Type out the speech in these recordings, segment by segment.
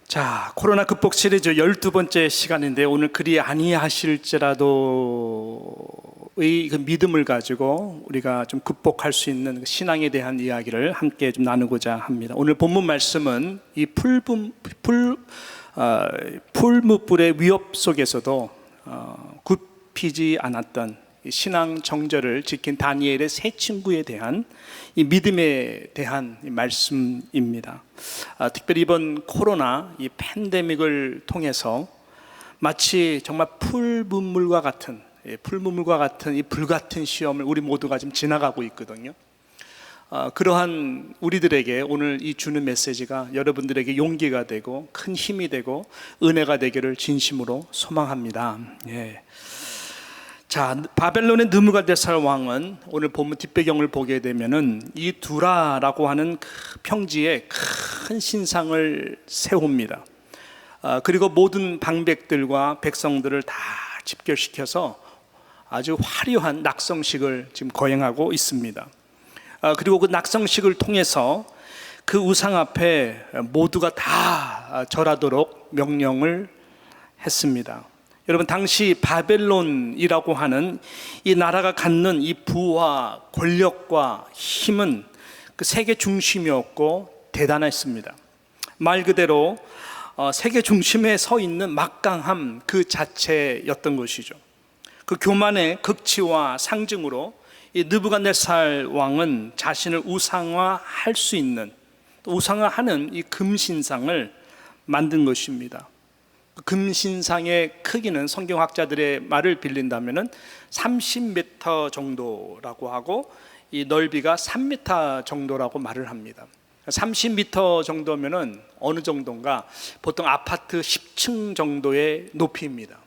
자, 코로나 극복 시리즈 12번째 시간인데 오늘 그리 아니하실지라도의 그 믿음을 가지고 우리가 좀 극복할 수 있는 신앙에 대한 이야기를 함께 좀 나누고자 합니다. 오늘 본문 말씀은 이 풀무불의 위협 속에서도 굽히지 않았던 신앙 정절을 지킨 다니엘의 세 친구에 대한 이 믿음에 대한 말씀입니다. 특별히 이번 코로나 이 팬데믹을 통해서 마치 정말 풀무불과 같은 이 불같은 시험을 우리 모두가 지금 지나가고 있거든요. 그러한 우리들에게 오늘 이 주는 메시지가 여러분들에게 용기가 되고 큰 힘이 되고 은혜가 되기를 진심으로 소망합니다. 예. 자, 바벨론의 느부갓네살 왕은 오늘 본문 뒷배경을 보게 되면은 이 두라라고 하는 그 평지에 큰 신상을 세웁니다. 그리고 모든 방백들과 백성들을 다 집결시켜서 아주 화려한 낙성식을 지금 거행하고 있습니다. 그리고 그 낙성식을 통해서 그 우상 앞에 모두가 다 절하도록 명령을 했습니다. 여러분, 당시 바벨론이라고 하는 이 나라가 갖는 이 부와 권력과 힘은 그 세계 중심이었고 대단했습니다. 말 그대로 세계 중심에 서 있는 막강함 그 자체였던 것이죠. 그 교만의 극치와 상징으로 이 느부갓네살 왕은 자신을 우상화할 수 있는, 또 우상화하는 이 금신상을 만든 것입니다. 금신상의 크기는 성경학자들의 말을 빌린다면은 30m 정도라고 하고 이 넓이가 3m 정도라고 말을 합니다. 30m 정도면은 어느 정도인가? 보통 아파트 10층 정도의 높이입니다.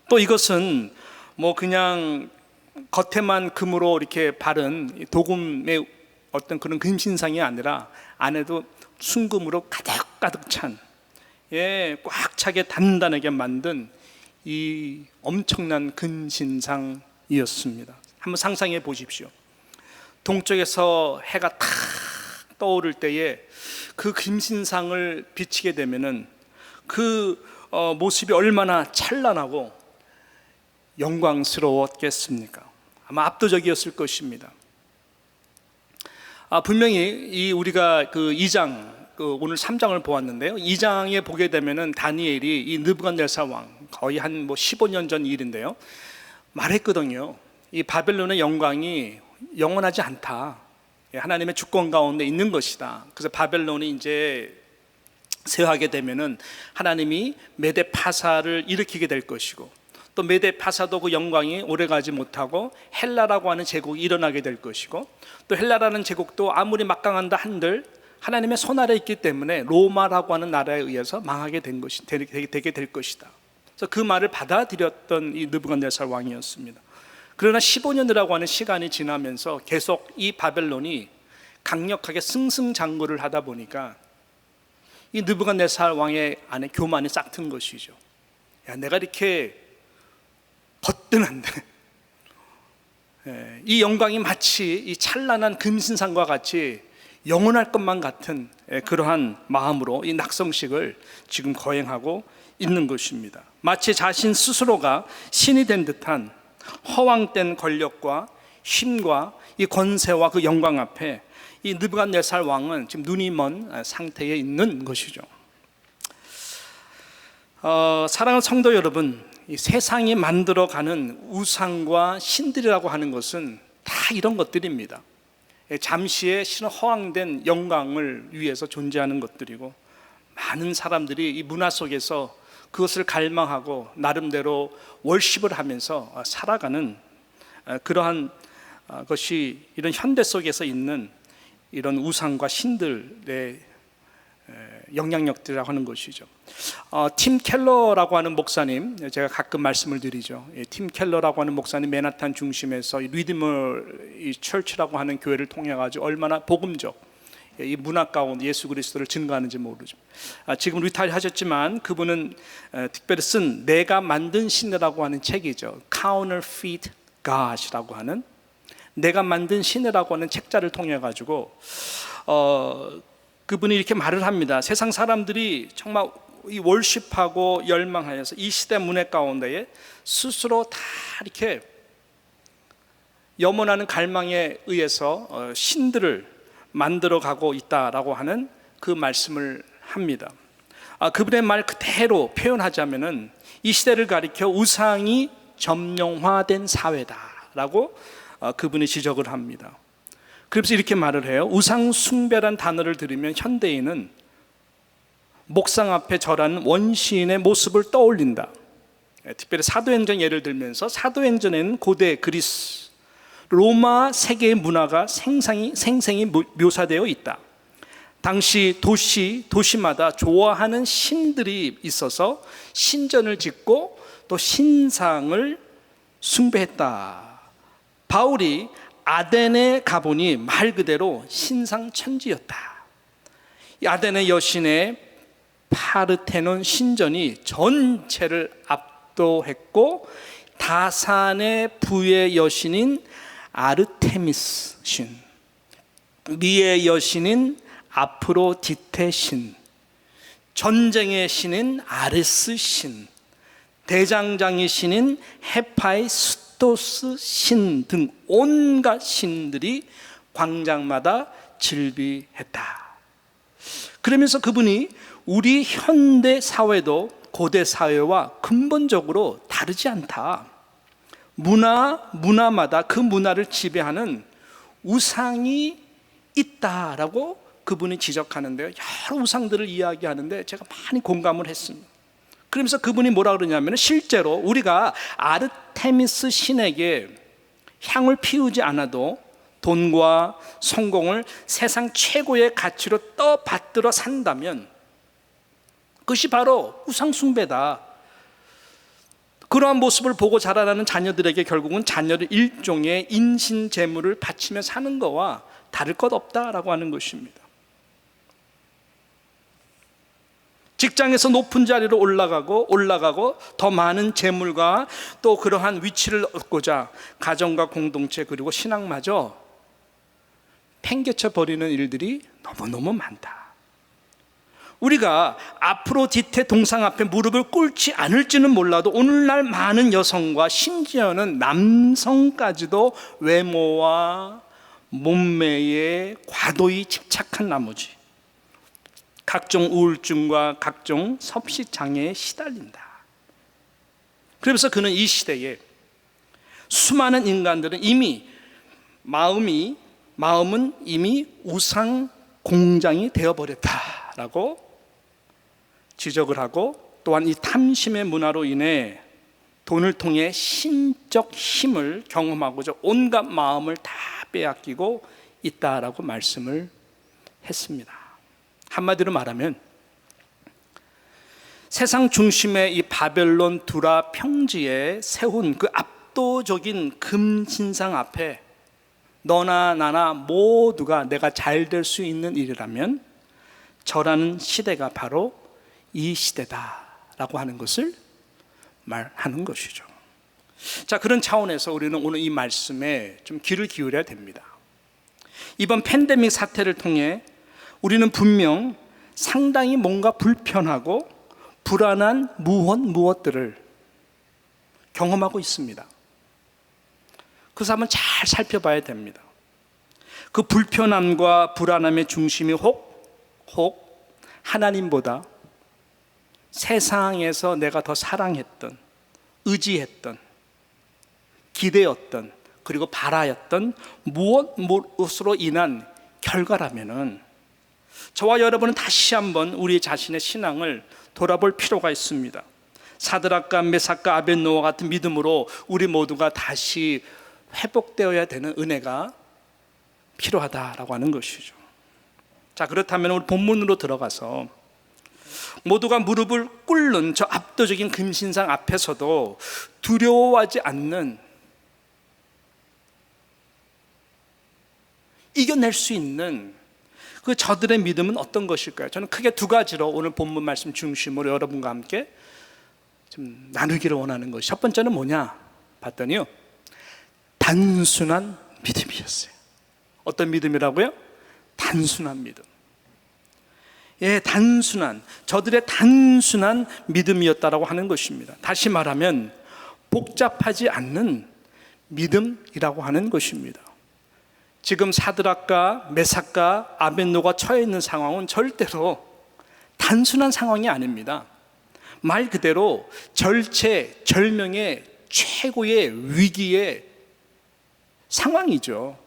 또 이것은 뭐 그냥 겉에만 금으로 이렇게 바른 도금의 어떤 그런 금신상이 아니라 안에도 순금으로 가득 찬, 꽉 차게 단단하게 만든 이 엄청난 금신상이었습니다. 한번 상상해 보십시오. 동쪽에서 해가 탁 떠오를 때에 그 금신상을 비치게 되면은 그 모습이 얼마나 찬란하고 영광스러웠겠습니까? 아마 압도적이었을 것입니다. 분명히 이 우리가 그 2장 오늘 3장을 보았는데요. 2장에 보게 되면은 다니엘이 이 느부갓네살 왕, 거의 한 15년 전 일인데요, 말했거든요. 이 바벨론의 영광이 영원하지 않다. 하나님의 주권 가운데 있는 것이다. 그래서 바벨론이 이제 쇠하게 되면은 하나님이 메대 파사를 일으키게 될 것이고, 또 메대 파사도 그 영광이 오래가지 못하고 헬라라고 하는 제국이 일어나게 될 것이고, 또 헬라라는 제국도 아무리 막강한다 한들 하나님의 손 아래 있기 때문에 로마라고 하는 나라에 의해서 망하게 되게 될 것이다. 그래서 그 말을 받아들였던 이 느부갓네살 왕이었습니다. 그러나 15년이라고 하는 시간이 지나면서 계속 이 바벨론이 강력하게 승승장구를 하다 보니까 이 느부갓네살 왕의 안에 교만이 싹튼 것이죠. 야, 내가 이렇게 거뜬한데 이 영광이 마치 이 찬란한 금신상과 같이 영원할 것만 같은 그러한 마음으로 이 낙성식을 지금 거행하고 있는 것입니다. 마치 자신 스스로가 신이 된 듯한 허황된 권력과 힘과 이 권세와 그 영광 앞에 이 느부갓네살 왕은 지금 눈이 먼 상태에 있는 것이죠. 사랑하는 성도 여러분, 이 세상이 만들어가는 우상과 신들이라고 하는 것은 다 이런 것들입니다. 잠시의 허황된 영광을 위해서 존재하는 것들이고, 많은 사람들이 이 문화 속에서 그것을 갈망하고 나름대로 월십을 하면서 살아가는 그러한 것이 이런 현대 속에서 있는 이런 우상과 신들의 영향력들이라고 하는 것이죠. 팀 켈러라고 하는 목사님, 제가 가끔 말씀을 드리죠. 팀 켈러라고 하는 목사님, 맨하탄 중심에서 리디머 처치라고 하는 교회를 통해 가지고 얼마나 복음적 이 문화 가운데 예수 그리스도를 증거하는지 모르죠. 지금 리타일 하셨지만 그분은 특별히 쓴 내가 만든 신이라고 하는 책이죠. Counterfeit God이라고 하는, 내가 만든 신이라고 하는 책자를 통해 가지고 그분이 이렇게 말을 합니다. 세상 사람들이 정말 이 월십하고 열망하여서 이 시대 문화 가운데에 스스로 다 이렇게 염원하는 갈망에 의해서 신들을 만들어가고 있다라고 하는 그 말씀을 합니다. 그분의 말 그대로 표현하자면은 이 시대를 가리켜 우상이 점령화된 사회다라고 그분이 지적을 합니다. 그래서 이렇게 말을 해요. 우상 숭배란 단어를 들으면 현대인은 목상 앞에 절하는 원시인의 모습을 떠올린다. 특별히 사도행전 예를 들면서 사도행전에는 고대 그리스, 로마 세계의 문화가 생생히 묘사되어 있다. 당시 도시마다 좋아하는 신들이 있어서 신전을 짓고 또 신상을 숭배했다. 바울이 아덴에 가보니 말 그대로 신상천지였다. 이 아덴의 여신의 파르테논 신전이 전체를 압도했고 다산의 부의 여신인 아르테미스 신, 미의 여신인 아프로디테 신, 전쟁의 신인 아레스 신, 대장장이 신인 헤파이스토스 신 등 온갖 신들이 광장마다 즐비했다. 그러면서 그분이 우리 현대 사회도 고대 사회와 근본적으로 다르지 않다. 문화마다 그 문화를 지배하는 우상이 있다라고 그분이 지적하는데요. 여러 우상들을 이야기하는데 제가 많이 공감을 했습니다. 그러면서 그분이 뭐라 그러냐면 실제로 우리가 아르테미스 신에게 향을 피우지 않아도 돈과 성공을 세상 최고의 가치로 떠받들어 산다면 그것이 바로 우상숭배다. 그러한 모습을 보고 자라나는 자녀들에게 결국은 자녀를 일종의 인신제물을 바치며 사는 것과 다를 것 없다라고 하는 것입니다. 직장에서 높은 자리로 올라가고 더 많은 재물과 또 그러한 위치를 얻고자 가정과 공동체 그리고 신앙마저 팽개쳐 버리는 일들이 너무너무 많다. 우리가 아프로디테 동상 앞에 무릎을 꿇지 않을지는 몰라도 오늘날 많은 여성과 심지어는 남성까지도 외모와 몸매에 과도히 집착한 나머지 각종 우울증과 각종 섭식 장애에 시달린다. 그래서 그는 이 시대에 수많은 인간들은 이미 마음은 이미 우상 공장이 되어버렸다라고 지적을 하고 또한 이 탐심의 문화로 인해 돈을 통해 신적 힘을 경험하고자 온갖 마음을 다 빼앗기고 있다라고 말씀을 했습니다. 한마디로 말하면 세상 중심의 이 바벨론 두라 평지에 세운 그 압도적인 금신상 앞에 너나 나나 모두가 내가 잘 될 수 있는 일이라면 저라는 시대가 바로 이 시대다라고 하는 것을 말하는 것이죠. 자, 그런 차원에서 우리는 오늘 이 말씀에 좀 귀를 기울여야 됩니다. 이번 팬데믹 사태를 통해 우리는 분명 상당히 뭔가 불편하고 불안한 무엇들을 경험하고 있습니다. 그래서 한번 잘 살펴봐야 됩니다. 그 불편함과 불안함의 중심이 혹 하나님보다 세상에서 내가 더 사랑했던, 의지했던, 기대였던, 그리고 바라였던 무엇으로 인한 결과라면은 저와 여러분은 다시 한번 우리 자신의 신앙을 돌아볼 필요가 있습니다. 사드락과 메삭과 아벳노와 같은 믿음으로 우리 모두가 다시 회복되어야 되는 은혜가 필요하다라고 하는 것이죠. 자, 그렇다면 우리 본문으로 들어가서 모두가 무릎을 꿇는 저 압도적인 금신상 앞에서도 두려워하지 않는, 이겨낼 수 있는 그 저들의 믿음은 어떤 것일까요? 저는 크게 두 가지로 오늘 본문 말씀 중심으로 여러분과 함께 좀 나누기를 원하는 것이, 첫 번째는 뭐냐 봤더니요, 단순한 믿음이었어요. 어떤 믿음이라고요? 단순한 믿음. 예, 저들의 단순한 믿음이었다라고 하는 것입니다. 다시 말하면 복잡하지 않는 믿음이라고 하는 것입니다. 지금 사드락과 메삭과 아벳노가 처해 있는 상황은 절대로 단순한 상황이 아닙니다. 말 그대로 절체절명의 최고의 위기의 상황이죠.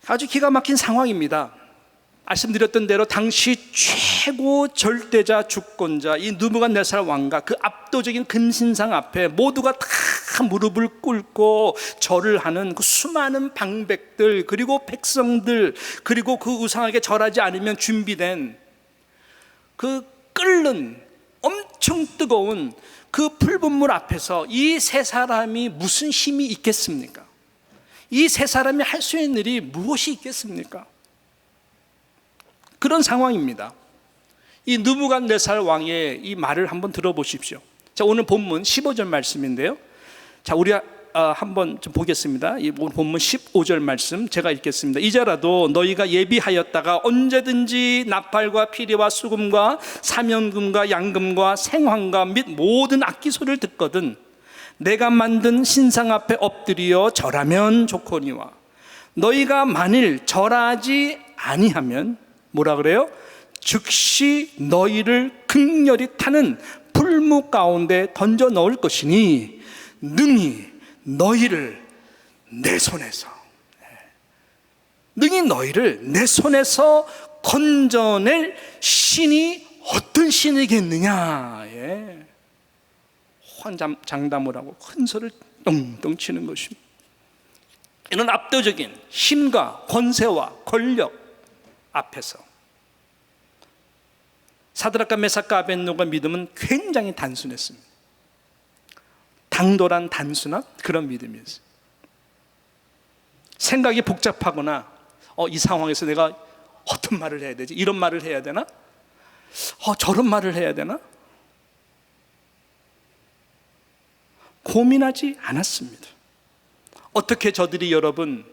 아주 기가 막힌 상황입니다. 말씀드렸던 대로 당시 최고 절대자 주권자 이 느부갓네살 왕과 그 압도적인 금신상 앞에 모두가 다 무릎을 꿇고 절을 하는 그 수많은 방백들, 그리고 백성들, 그리고 그 우상에게 절하지 않으면 준비된 그 끓는 엄청 뜨거운 그 불분물 앞에서 이 세 사람이 무슨 힘이 있겠습니까? 이 세 사람이 할 수 있는 일이 무엇이 있겠습니까? 그런 상황입니다. 이 느부갓네살 왕의 이 말을 한번 들어보십시오. 자, 오늘 본문 15절 말씀인데요. 자, 우리 한번 좀 보겠습니다. 이 본문 15절 말씀 제가 읽겠습니다. 이제라도 너희가 예비하였다가 언제든지 나팔과 피리와 수금과 사면금과 양금과 생황과 및 모든 악기 소리를 듣거든 내가 만든 신상 앞에 엎드려 절하면 좋거니와 너희가 만일 절하지 아니하면 뭐라 그래요? 즉시 너희를 극렬히 타는 풀무 가운데 던져 넣을 것이니 능히 너희를 내 손에서 건져낼 신이 어떤 신이겠느냐. 예. 환장담을 하고 큰 소리를 똥똥 치는 것입니다. 이런 압도적인 힘과 권세와 권력 앞에서 사드락과 메삭과 아벳노가 믿음은 굉장히 단순했습니다. 당돌한 단순한 그런 믿음이었어요. 생각이 복잡하거나 이 상황에서 내가 어떤 말을 해야 되지? 이런 말을 해야 되나? 저런 말을 해야 되나? 고민하지 않았습니다. 어떻게 저들이 여러분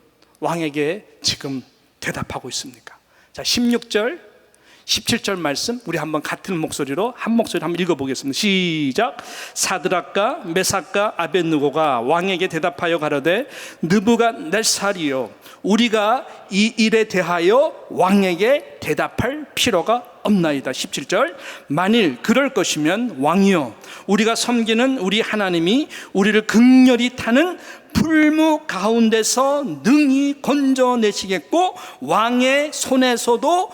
왕에게 지금 대답하고 있습니까? 자, 16절, 17절 말씀 우리 한번 같은 목소리로 한 목소리 한번 읽어보겠습니다. 시작. 사드락과 메삭과 아벳느고가 왕에게 대답하여 가로되 느부갓네살이요 우리가 이 일에 대하여 왕에게 대답할 필요가 없나이다. 17절. 만일 그럴 것이면 왕이여 우리가 섬기는 우리 하나님이 우리를 극렬히 타는 풀무 가운데서 능히 건져내시겠고 왕의 손에서도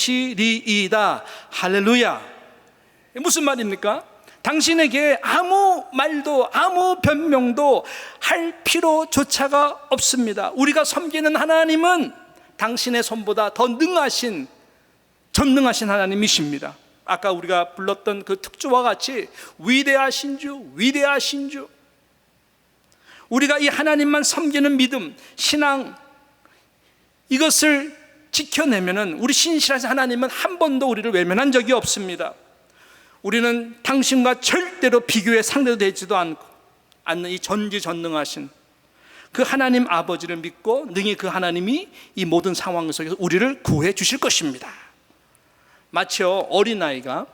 건져내시리이다. 할렐루야. 무슨 말입니까? 당신에게 아무 말도 아무 변명도 할 필요조차가 없습니다. 우리가 섬기는 하나님은 당신의 손보다 더 전능하신 하나님이십니다. 아까 우리가 불렀던 그 특주와 같이 위대하신 주. 우리가 이 하나님만 섬기는 믿음, 신앙, 이것을 지켜내면은 우리 신실하신 하나님은 한 번도 우리를 외면한 적이 없습니다. 우리는 당신과 절대로 비교의 상대도 되지도 않는 이 전지전능하신 그 하나님 아버지를 믿고 능히 그 하나님이 이 모든 상황 속에서 우리를 구해 주실 것입니다. 마치 어린아이가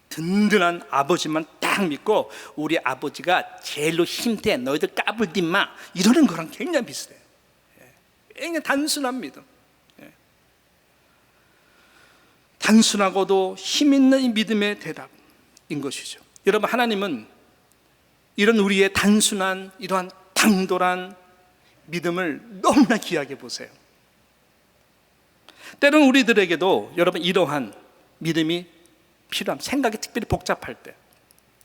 든든한 아버지만 딱 믿고 우리 아버지가 제일로 힘대 너희들 까불지 마 이러는 거랑 굉장히 비슷해요. 굉장히 단순한 믿음, 단순하고도 힘 있는 이 믿음의 대답인 것이죠. 여러분, 하나님은 이런 우리의 단순한 이러한 당돌한 믿음을 너무나 귀하게 보세요. 때로는 우리들에게도 여러분 이러한 믿음이 필요함, 생각이 특별히 복잡할 때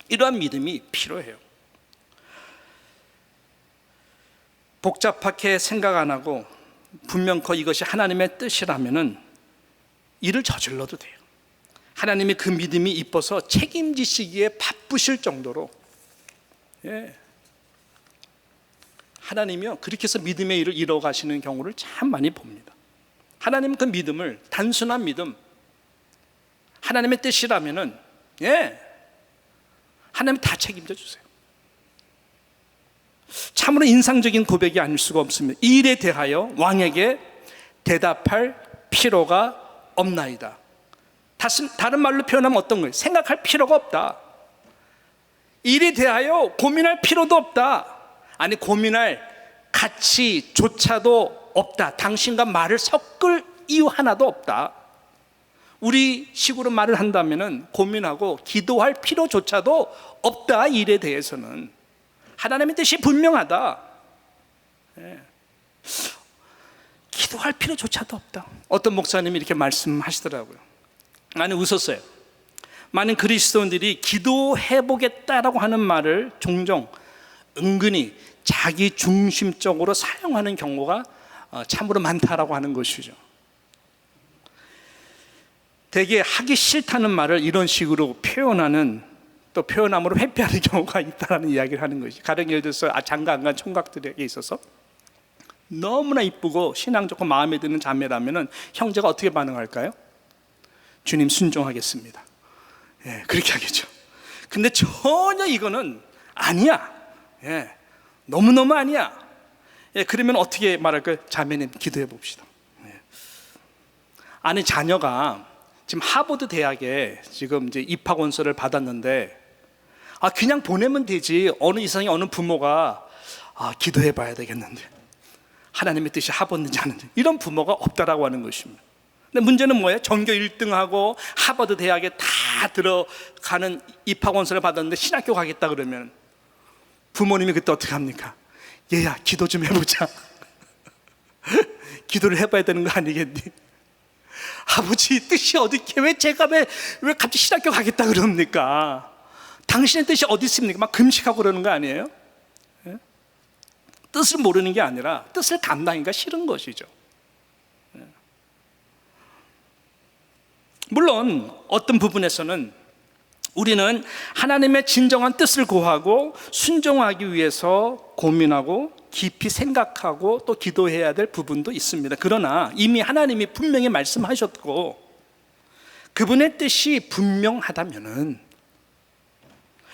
이러한 믿음이 필요해요. 복잡하게 생각 안 하고 분명코 이것이 하나님의 뜻이라면은 일을 저질러도 돼요. 하나님이 그 믿음이 이뻐서 책임지시기에 바쁘실 정도로, 하나님이요 그렇게 해서 믿음의 일을 이뤄가시는 경우를 참 많이 봅니다. 하나님은 그 믿음을, 단순한 믿음, 하나님의 뜻이라면은 하나님 다 책임져 주세요. 참으로 인상적인 고백이 아닐 수가 없습니다. 이 일에 대하여 왕에게 대답할 필요가 없나이다. 다른 말로 표현하면 어떤 거예요? 생각할 필요가 없다. 일에 대하여 고민할 필요도 없다. 아니, 고민할 가치조차도 없다. 당신과 말을 섞을 이유 하나도 없다. 우리 식으로 말을 한다면은 고민하고 기도할 필요조차도 없다. 일에 대해서는 하나님의 뜻이 분명하다. 기도할 필요조차도 없다. 어떤 목사님이 이렇게 말씀하시더라고요. 나는 웃었어요. 많은 그리스도인들이 기도해보겠다라고 하는 말을 종종 은근히 자기 중심적으로 사용하는 경우가 참으로 많다라고 하는 것이죠. 되게 하기 싫다는 말을 이런 식으로 표현하는, 또 표현함으로 회피하는 경우가 있다는 이야기를 하는 것이죠. 가령 예를 들어서 장가 안 간 총각들에게 있어서 너무나 이쁘고 신앙 좋고 마음에 드는 자매라면 형제가 어떻게 반응할까요? 주님 순종하겠습니다. 그렇게 하겠죠. 근데 전혀 이거는 아니야. 너무너무 아니야. 그러면 어떻게 말할까요? 자매님 기도해 봅시다. 아니, 자녀가 지금 하버드 대학에 지금 이제 입학 원서를 받았는데 그냥 보내면 되지. 어느 이상의 어느 부모가 기도해 봐야 되겠는데 하나님의 뜻이 하버드인지 아닌지, 이런 부모가 없다라고 하는 것입니다. 근데 문제는 뭐예요? 전교 1등하고 하버드 대학에 다 들어가는 입학 원서를 받았는데 신학교 가겠다 그러면 부모님이 그때 어떻게 합니까? 얘야, 기도 좀 해보자. 기도를 해봐야 되는 거 아니겠니? 아버지 뜻이 어디, 왜 제가 왜 갑자기 신학교 가겠다 그럽니까? 당신의 뜻이 어디 있습니까? 막 금식하고 그러는 거 아니에요? 뜻을 모르는 게 아니라 뜻을 감당하기가 싫은 것이죠. 물론 어떤 부분에서는 우리는 하나님의 진정한 뜻을 구하고 순종하기 위해서 고민하고 깊이 생각하고 또 기도해야 될 부분도 있습니다. 그러나 이미 하나님이 분명히 말씀하셨고 그분의 뜻이 분명하다면은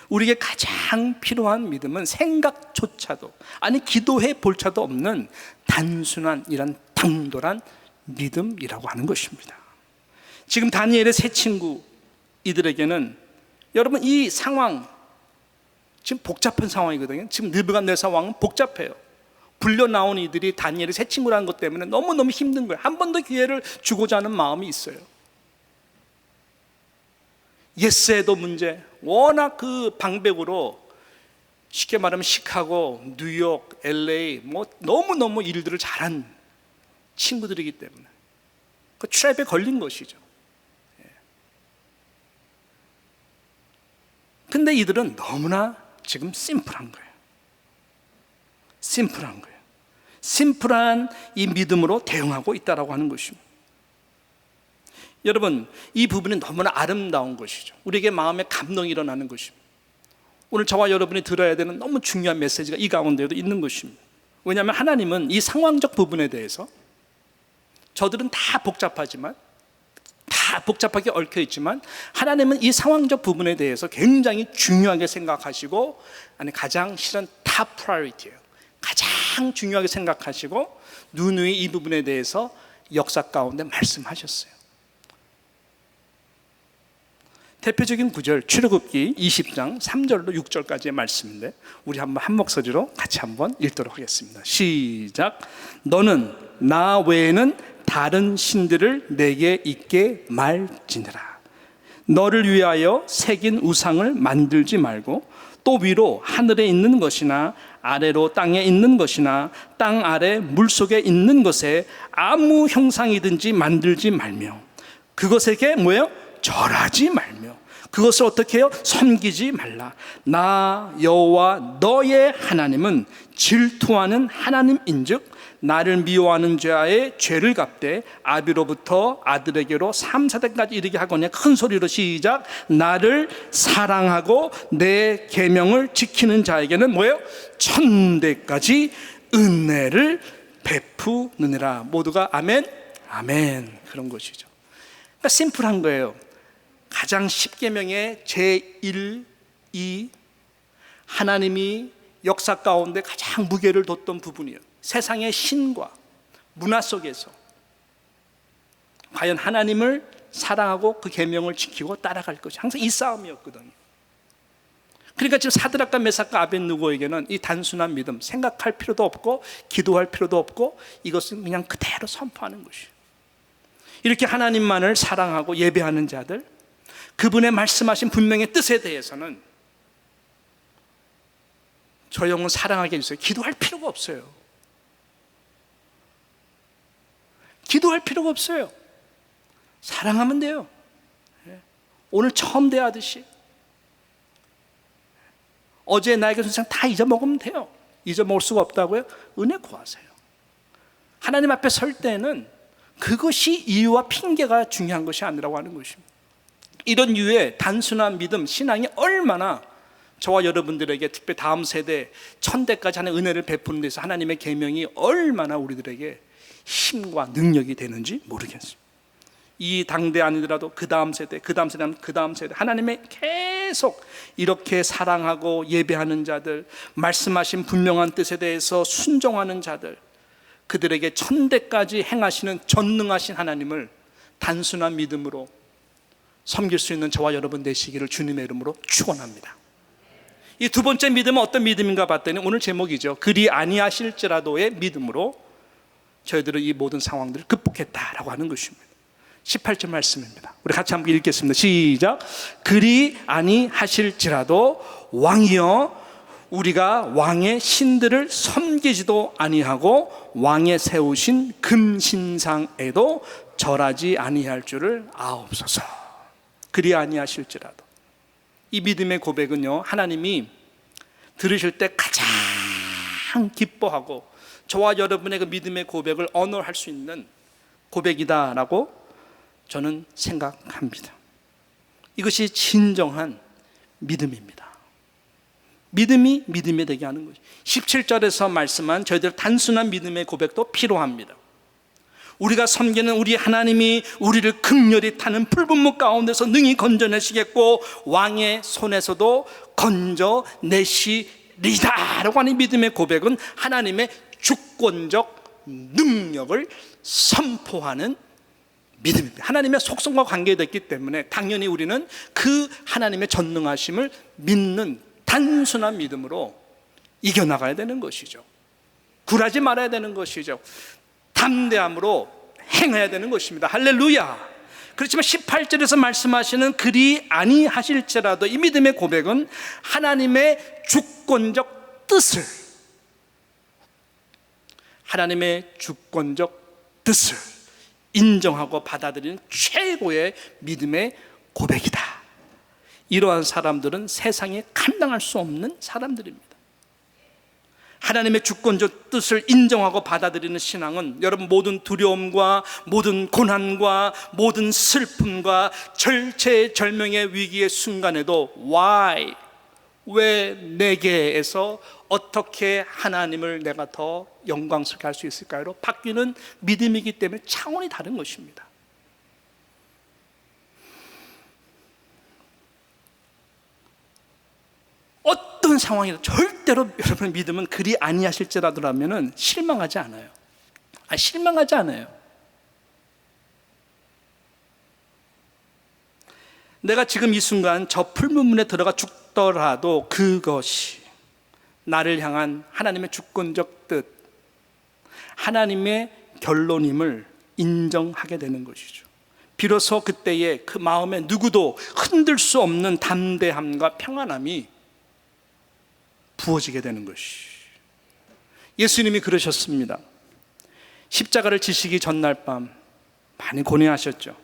우리에게 가장 필요한 믿음은 생각조차도, 아니 기도해 볼 자도 없는 단순한 이런 당돌한 믿음이라고 하는 것입니다. 지금 다니엘의 세 친구 이들에게는, 여러분 이 상황 지금 복잡한 상황이거든요. 지금 느부갓네살 왕은 복잡해요. 불려 나온 이들이 다니엘의 세 친구라는 것 때문에 너무너무 힘든 거예요. 한 번 더 기회를 주고자 하는 마음이 있어요. 예스에도 문제, 워낙 그 방백으로 쉽게 말하면 시카고, 뉴욕, LA 뭐 너무너무 일들을 잘한 친구들이기 때문에 그 트랩에 걸린 것이죠. 근데 이들은 너무나 지금 심플한 거예요. 심플한 이 믿음으로 대응하고 있다라고 하는 것입니다. 여러분, 이 부분이 너무나 아름다운 것이죠. 우리에게 마음에 감동이 일어나는 것입니다. 오늘 저와 여러분이 들어야 되는 너무 중요한 메시지가 이 가운데에도 있는 것입니다. 왜냐하면 하나님은 이 상황적 부분에 대해서, 저들은 다 복잡하게 얽혀 있지만 하나님은 이 상황적 부분에 대해서 굉장히 중요하게 생각하시고, 아니 가장 실은 탑 프라이어리티예요. 가장 중요하게 생각하시고 누누이 이 부분에 대해서 역사 가운데 말씀하셨어요. 대표적인 구절, 출애굽기 20장 3절로 6절까지의 말씀인데 우리 한번 한 목소리로 같이 한번 읽도록 하겠습니다. 시작. 너는 나 외에는 다른 신들을 내게 있게 말지니라. 너를 위하여 새긴 우상을 만들지 말고 또 위로 하늘에 있는 것이나 아래로 땅에 있는 것이나 땅 아래 물속에 있는 것에 아무 형상이든지 만들지 말며 그것에게 뭐예요? 절하지 말며 그것을 어떻게 해요? 섬기지 말라. 나 여호와 너의 하나님은 질투하는 하나님인즉 나를 미워하는 자의 죄를 갚되 아비로부터 아들에게로 3, 4대까지 이르게 하거니와. 큰 소리로 시작. 나를 사랑하고 내 계명을 지키는 자에게는 뭐예요? 천대까지 은혜를 베푸느니라. 모두가 아멘? 아멘. 그런 것이죠. 그러니까 심플한 거예요. 가장 10계명의 제1, 2 하나님이 역사 가운데 가장 무게를 뒀던 부분이에요. 세상의 신과 문화 속에서 과연 하나님을 사랑하고 그 계명을 지키고 따라갈 것이 항상 이 싸움이었거든요. 그러니까 지금 사드락과 메삭과 아벳느고에게는 이 단순한 믿음, 생각할 필요도 없고 기도할 필요도 없고 이것은 그냥 그대로 선포하는 것이에요. 이렇게 하나님만을 사랑하고 예배하는 자들, 그분의 말씀하신 분명의 뜻에 대해서는 저 영혼 사랑하게 해주세요. 기도할 필요가 없어요. 기도할 필요가 없어요. 사랑하면 돼요. 오늘 처음 대하듯이 어제 나에게 선생 다 잊어먹으면 돼요. 잊어먹을 수가 없다고요? 은혜 구하세요. 하나님 앞에 설 때는 그것이 이유와 핑계가 중요한 것이 아니라고 하는 것입니다. 이런 유의 단순한 믿음, 신앙이 얼마나 저와 여러분들에게, 특히 다음 세대, 천대까지 하는 은혜를 베푸는 데서 하나님의 계명이 얼마나 우리들에게 힘과 능력이 되는지 모르겠습니다. 이 당대 아니더라도 그 다음 세대, 그 다음 세대, 그 다음 세대, 하나님의 계속 이렇게 사랑하고 예배하는 자들, 말씀하신 분명한 뜻에 대해서 순종하는 자들, 그들에게 천대까지 행하시는 전능하신 하나님을 단순한 믿음으로 섬길 수 있는 저와 여러분 되시기를 주님의 이름으로 축원합니다. 이 두 번째 믿음은 어떤 믿음인가 봤더니 오늘 제목이죠. 그리 아니하실지라도의 믿음으로 저희들은 이 모든 상황들을 극복했다라고 하는 것입니다. 18절 말씀입니다. 우리 같이 한번 읽겠습니다. 시작. 그리 아니하실지라도 왕이여 우리가 왕의 신들을 섬기지도 아니하고 왕의 세우신 금신상에도 절하지 아니할 줄을 아옵소서. 그리 아니하실지라도. 이 믿음의 고백은요, 하나님이 들으실 때 가장 기뻐하고 저와 여러분의 그 믿음의 고백을 언어할 수 있는 고백이다라고 저는 생각합니다. 이것이 진정한 믿음입니다. 믿음이 믿음이 되게 하는 거죠. 17절에서 말씀한 저희들 단순한 믿음의 고백도 필요합니다. 우리가 섬기는 우리 하나님이 우리를 극렬히 타는 풀분무 가운데서 능히 건져내시겠고 왕의 손에서도 건져내시리다 라고 하는 믿음의 고백은 하나님의 주권적 능력을 선포하는 믿음입니다. 하나님의 속성과 관계됐기 때문에 당연히 우리는 그 하나님의 전능하심을 믿는 단순한 믿음으로 이겨나가야 되는 것이죠. 굴하지 말아야 되는 것이죠. 담대함으로 행해야 되는 것입니다. 할렐루야. 그렇지만 18절에서 말씀하시는 그리 아니하실지라도 이 믿음의 고백은 하나님의 주권적 뜻을, 하나님의 주권적 뜻을 인정하고 받아들이는 최고의 믿음의 고백이다. 이러한 사람들은 세상에 감당할 수 없는 사람들입니다. 하나님의 주권적 뜻을 인정하고 받아들이는 신앙은 여러분 모든 두려움과 모든 고난과 모든 슬픔과 절체절명의 위기의 순간에도 why, 왜 내게에서 어떻게 하나님을 내가 더 영광스럽게 할 수 있을까요?로 바뀌는 믿음이기 때문에 차원이 다른 것입니다. 어떤 상황이라도 절대로 여러분의 믿음은 그리 아니하실지라도라면은 실망하지 않아요. 실망하지 않아요. 내가 지금 이 순간 저 풀문문에 들어가 죽더라도 그것이 나를 향한 하나님의 주권적 뜻, 하나님의 결론임을 인정하게 되는 것이죠. 비로소 그때의 그 마음에 누구도 흔들 수 없는 담대함과 평안함이 부어지게 되는 것이. 예수님이 그러셨습니다. 십자가를 지시기 전날 밤 많이 고뇌하셨죠.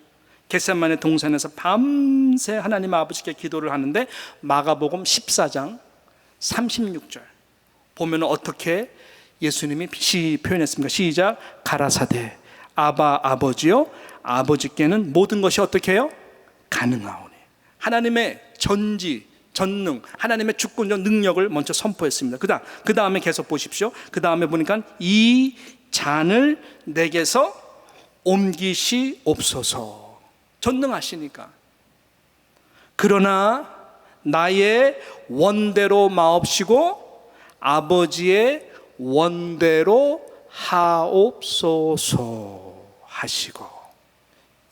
겟세마네 동산에서 밤새 하나님 아버지께 기도를 하는데 마가복음 14장 36절 보면 어떻게 예수님이 표현했습니까? 시작. 가라사대 아바 아버지요 아버지께는 모든 것이 어떻게 해요? 가능하오니. 하나님의 전지 전능, 하나님의 주권적 능력을 먼저 선포했습니다. 그 다음에 계속 보십시오. 그 다음에 보니까 이 잔을 내게서 옮기시옵소서. 전능하시니까. 그러나 나의 원대로 마옵시고 아버지의 원대로 하옵소서 하시고.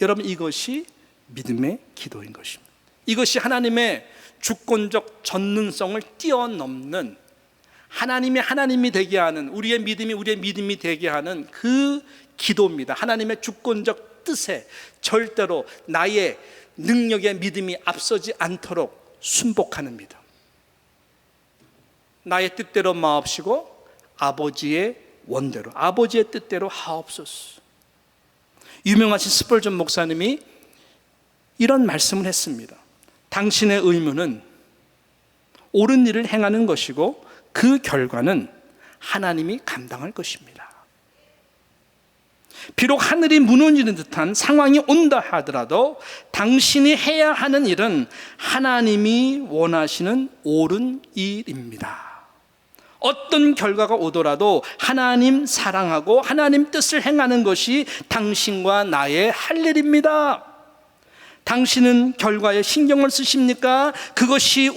여러분, 이것이 믿음의 기도인 것입니다. 이것이 하나님의 주권적 전능성을 뛰어넘는, 하나님이 되게 하는, 우리의 믿음이 되게 하는 그 기도입니다. 하나님의 주권적 뜻에 절대로 나의 능력의 믿음이 앞서지 않도록 순복하는 믿음. 나의 뜻대로 마옵시고 아버지의 원대로, 아버지의 뜻대로 하옵소서. 유명하신 스펄전 목사님이 이런 말씀을 했습니다. 당신의 의무는 옳은 일을 행하는 것이고 그 결과는 하나님이 감당할 것입니다. 비록 하늘이 무너지는 듯한 상황이 온다 하더라도 당신이 해야 하는 일은 하나님이 원하시는 옳은 일입니다. 어떤 결과가 오더라도 하나님 사랑하고 하나님 뜻을 행하는 것이 당신과 나의 할 일입니다. 당신은 결과에 신경을 쓰십니까? 그것이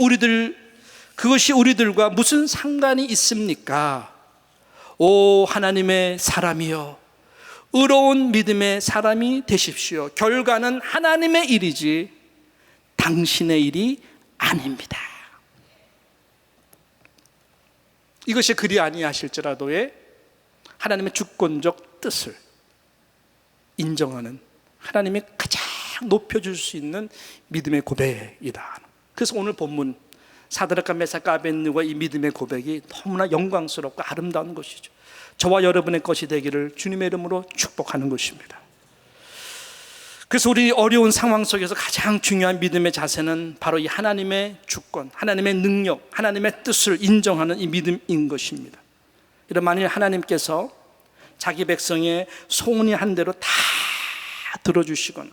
우리들과 무슨 상관이 있습니까? 오 하나님의 사람이여, 의로운 믿음의 사람이 되십시오. 결과는 하나님의 일이지 당신의 일이 아닙니다. 이것이 그리 아니하실지라도의 하나님의 주권적 뜻을 인정하는, 하나님이 가장 높여줄 수 있는 믿음의 고백이다. 그래서 오늘 본문 사드락과 메삭과 아벳느고가 이 믿음의 고백이 너무나 영광스럽고 아름다운 것이죠. 저와 여러분의 것이 되기를 주님의 이름으로 축복하는 것입니다. 그래서 우리 어려운 상황 속에서 가장 중요한 믿음의 자세는 바로 이 하나님의 주권, 하나님의 능력, 하나님의 뜻을 인정하는 이 믿음인 것입니다. 이런, 만일 하나님께서 자기 백성의 소원이 한 대로 다 들어주시거나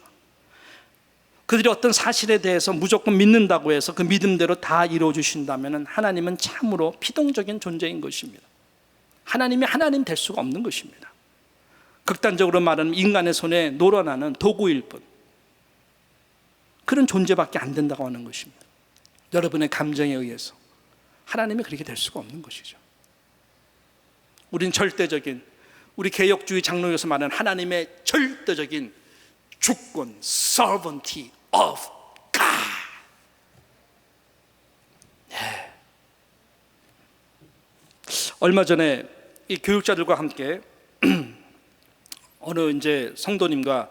그들이 어떤 사실에 대해서 무조건 믿는다고 해서 그 믿음대로 다 이루어주신다면 하나님은 참으로 피동적인 존재인 것입니다. 하나님이 하나님 될 수가 없는 것입니다. 극단적으로 말하면 인간의 손에 놀아나는 도구일 뿐, 그런 존재밖에 안 된다고 하는 것입니다. 여러분의 감정에 의해서 하나님이 그렇게 될 수가 없는 것이죠. 우린 절대적인, 우리 개혁주의 장로에서 말하는 하나님의 절대적인 주권, sovereignty of God. 네. 얼마 전에 이 교육자들과 함께 어느 이제 성도님과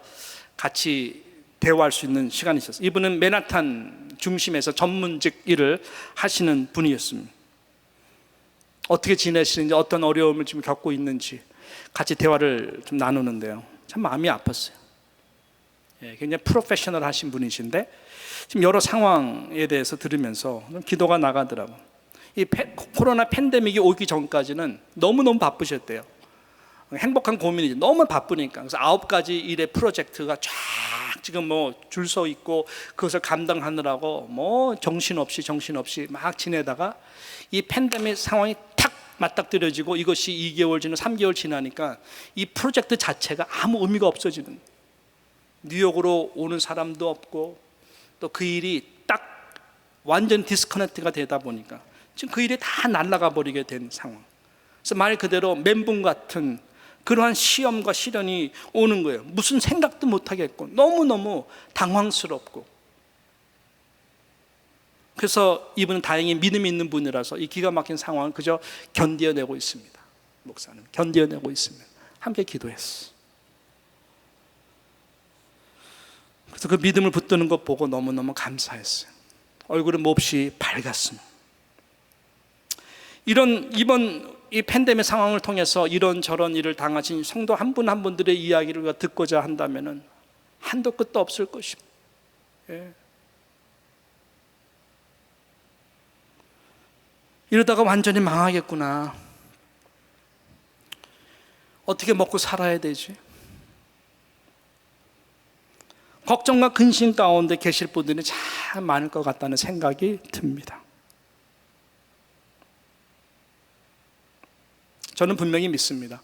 같이 대화할 수 있는 시간이 있었어요. 이분은 맨하탄 중심에서 전문직 일을 하시는 분이었습니다. 어떻게 지내시는지, 어떤 어려움을 지금 겪고 있는지 같이 대화를 좀 나누는데요, 참 마음이 아팠어요. 굉장히 프로페셔널 하신 분이신데 지금 여러 상황에 대해서 들으면서 기도가 나가더라고요. 이 코로나 팬데믹이 오기 전까지는 너무너무 바쁘셨대요. 행복한 고민이지, 너무 바쁘니까. 그래서 9가지 일의 프로젝트가 쫙 지금 뭐 줄 서 있고 그것을 감당하느라고 뭐 정신없이 막 지내다가 이 팬데믹 상황이 탁 맞닥뜨려지고 이것이 2개월 지나 3개월 지나니까 이 프로젝트 자체가 아무 의미가 없어지는 거예요. 뉴욕으로 오는 사람도 없고 또 그 일이 딱 완전 디스커넥트가 되다 보니까 지금 그 일이 다 날아가 버리게 된 상황. 그래서 말 그대로 멘붕 같은 그러한 시험과 시련이 오는 거예요. 무슨 생각도 못 하겠고 너무너무 당황스럽고. 그래서 이분은 다행히 믿음이 있는 분이라서 이 기가 막힌 상황을 그저 견뎌내고 있습니다. 목사는 견뎌내고 있습니다. 함께 기도했어. 그래서 그 믿음을 붙드는 것 보고 너무너무 감사했어요. 얼굴은 몹시 밝았습니다. 이번 이 팬데믹 상황을 통해서 이런저런 일을 당하신 성도 한 분 한 분들의 이야기를 우리가 듣고자 한다면 한도 끝도 없을 것입니다. 예. 이러다가 완전히 망하겠구나. 어떻게 먹고 살아야 되지? 걱정과 근심 가운데 계실 분들이 참 많을 것 같다는 생각이 듭니다. 저는 분명히 믿습니다.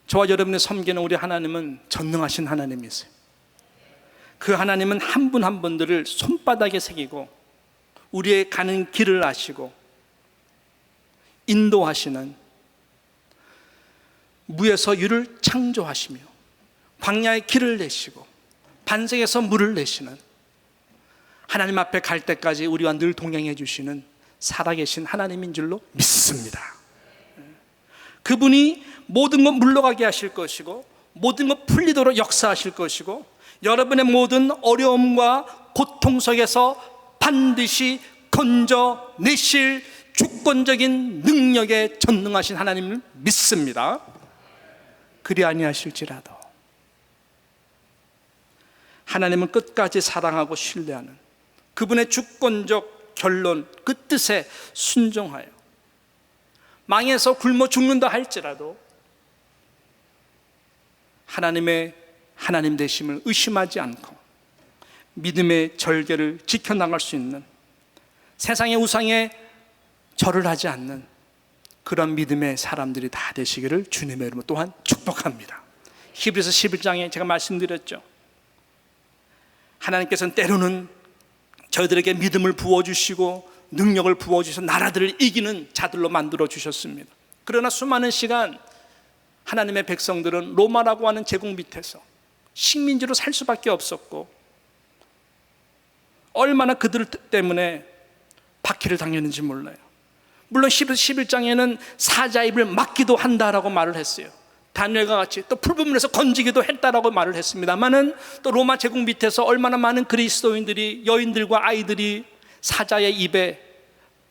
저와 여러분의 섬기는 우리 하나님은 전능하신 하나님이세요. 그 하나님은 한 분 한 분들을 손바닥에 새기고 우리의 가는 길을 아시고 인도하시는, 무에서 유를 창조하시며 광야에 길을 내시고 반석에서 물을 내시는, 하나님 앞에 갈 때까지 우리와 늘 동행해 주시는 살아계신 하나님인 줄로 믿습니다. 그분이 모든 것 물러가게 하실 것이고 모든 것 풀리도록 역사하실 것이고 여러분의 모든 어려움과 고통 속에서 반드시 건져내실 주권적인 능력에 전능하신 하나님을 믿습니다. 그리 아니하실지라도 하나님은 끝까지 사랑하고 신뢰하는 그분의 주권적 결론, 그 뜻에 순종하여 망해서 굶어 죽는다 할지라도 하나님의 하나님 되심을 의심하지 않고 믿음의 절개를 지켜나갈 수 있는, 세상의 우상에 절을 하지 않는 그런 믿음의 사람들이 다 되시기를 주님의 이름으로 또한 축복합니다. 히브리서 11장에 제가 말씀드렸죠. 하나님께서는 때로는 저희들에게 믿음을 부어주시고 능력을 부어주셔서 나라들을 이기는 자들로 만들어 주셨습니다. 그러나 수많은 시간 하나님의 백성들은 로마라고 하는 제국 밑에서 식민지로 살 수밖에 없었고 얼마나 그들 때문에 박해를 당했는지 몰라요. 물론 11장에는 사자 입을 막기도 한다라고 말을 했어요. 다니엘과 같이 또 풀부문에서 건지기도 했다라고 말을 했습니다만은 또 로마 제국 밑에서 얼마나 많은 그리스도인들이, 여인들과 아이들이 사자의 입에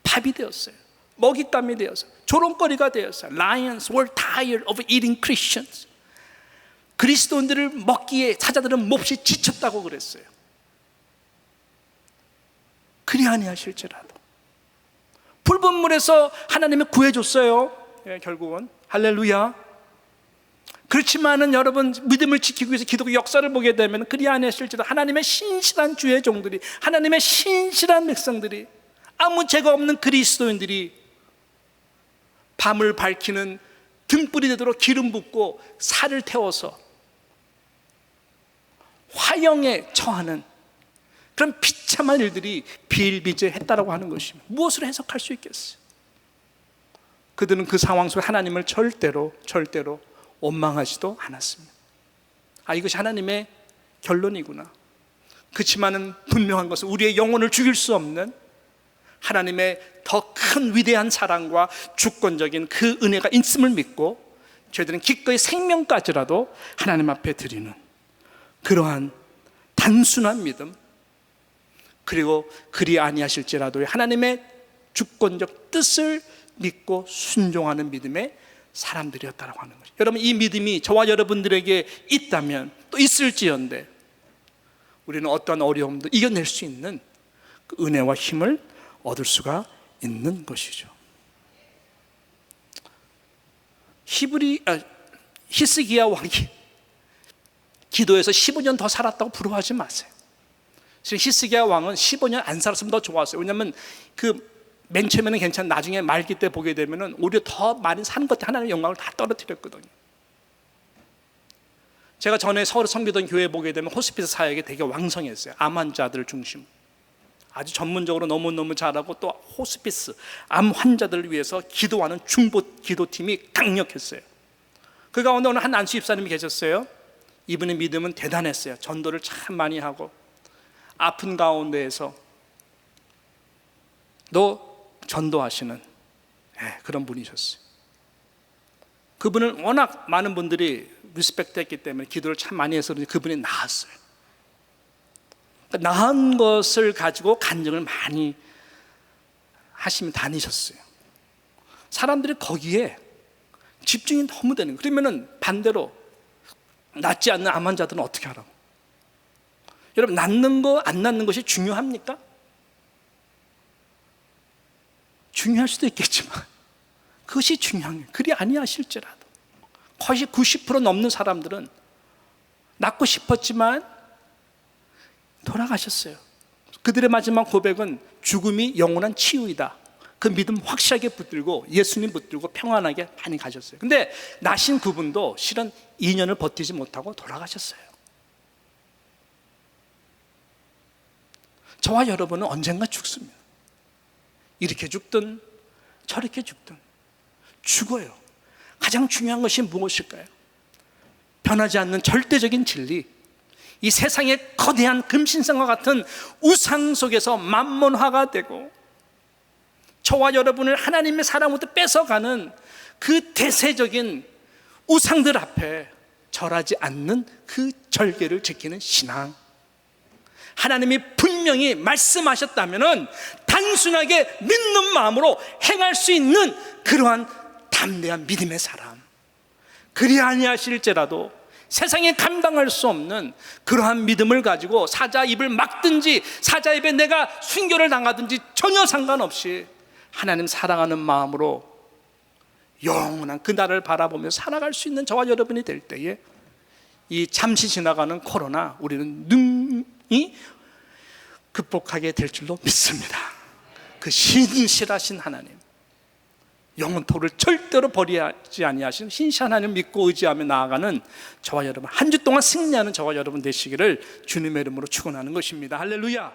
밥이 되었어요. 먹잇감이 되어서 조롱거리가 되었어요. Lions were tired of eating Christians. 그리스도인들을 먹기에 사자들은 몹시 지쳤다고 그랬어요. 그리 아니하실지라도 붉은 물에서 하나님이 구해줬어요. 결국은 할렐루야. 그렇지만은 여러분 믿음을 지키기 위해서 기독교 역사를 보게 되면 그리 아니하실지라도 하나님의 신실한 주의 종들이, 하나님의 신실한 백성들이, 아무 죄가 없는 그리스도인들이 밤을 밝히는 등불이 되도록 기름 붓고 살을 태워서 화형에 처하는 그런 비참한 일들이 비일비재했다라고 하는 것입니다. 무엇으로 해석할 수 있겠어요? 그들은 그 상황 속에 하나님을 절대로 원망하지도 않았습니다. 이것이 하나님의 결론이구나. 그렇지만은 분명한 것은 우리의 영혼을 죽일 수 없는 하나님의 더 큰 위대한 사랑과 주권적인 그 은혜가 있음을 믿고 저희들은 기꺼이 생명까지라도 하나님 앞에 드리는 그러한 단순한 믿음, 그리고 그리 아니하실지라도 하나님의 주권적 뜻을 믿고 순종하는 믿음의 사람들이었다라고 하는 거죠. 여러분, 이 믿음이 저와 여러분들에게 있다면, 또 있을지언데 우리는 어떤 어려움도 이겨낼 수 있는 그 은혜와 힘을 얻을 수가 있는 것이죠. 히스기야 왕이 기도해서 15년 더 살았다고 부러워하지 마세요. 히스기야 왕은 15년 안 살았으면 더 좋았어요. 왜냐하면 맨 처음에는 괜찮은, 나중에 말기 때 보게 되면 오히려 더 많이 사는 것 같아. 하나님의 영광을 다 떨어뜨렸거든요. 제가 전에 서울에 섬기던 교회에 보게 되면 호스피스 사역이 되게 왕성했어요. 암 환자들 중심, 아주 전문적으로 너무너무 잘하고, 또 호스피스 암 환자들을 위해서 기도하는 중보 기도팀이 강력했어요. 그 가운데 오늘 한 안수 집사님이 계셨어요. 이분의 믿음은 대단했어요. 전도를 참 많이 하고 아픈 가운데에서 전도하시는 그런 분이셨어요. 그분을 워낙 많은 분들이 리스펙트 했기 때문에 기도를 참 많이 해서 그분이 나았어요. 나은 것을 가지고 간증을 많이 하시면 다니셨어요. 사람들이 거기에 집중이 너무 되는 거예요. 그러면은 반대로 낫지 않는 암 환자들은 어떻게 하라고? 여러분, 낫는 거 안 낫는 것이 중요합니까? 중요할 수도 있겠지만 그것이 중요한 거예요. 그리 아니하실지라도 거의 90% 넘는 사람들은 낫고 싶었지만 돌아가셨어요. 그들의 마지막 고백은 죽음이 영원한 치유이다. 그 믿음 확실하게 붙들고 예수님 붙들고 평안하게 많이 가셨어요. 근데 나신 그분도 실은 2년을 버티지 못하고 돌아가셨어요. 저와 여러분은 언젠가 죽습니다. 이렇게 죽든 저렇게 죽든 죽어요. 가장 중요한 것이 무엇일까요? 변하지 않는 절대적인 진리, 이 세상의 거대한 금신상과 같은 우상 속에서 만몬화가 되고 저와 여러분을 하나님의 사랑부터 뺏어가는 그 대세적인 우상들 앞에 절하지 않는 그 절개를 지키는 신앙. 하나님이 분명히 말씀하셨다면 단순하게 믿는 마음으로 행할 수 있는 그러한 담대한 믿음의 사람, 그리 아니하실지라도 세상에 감당할 수 없는 그러한 믿음을 가지고 사자 입을 막든지 사자 입에 내가 순교를 당하든지 전혀 상관없이 하나님 사랑하는 마음으로 영원한 그날을 바라보며 살아갈 수 있는 저와 여러분이 될 때에 이 잠시 지나가는 코로나 우리는 능히 극복하게 될 줄로 믿습니다. 그 신실하신 하나님, 영원토를 절대로 버리지 아니하신 신실한 하나님 믿고 의지하며 나아가는 저와 여러분, 한 주 동안 승리하는 저와 여러분 되시기를 주님의 이름으로 축원하는 것입니다. 할렐루야.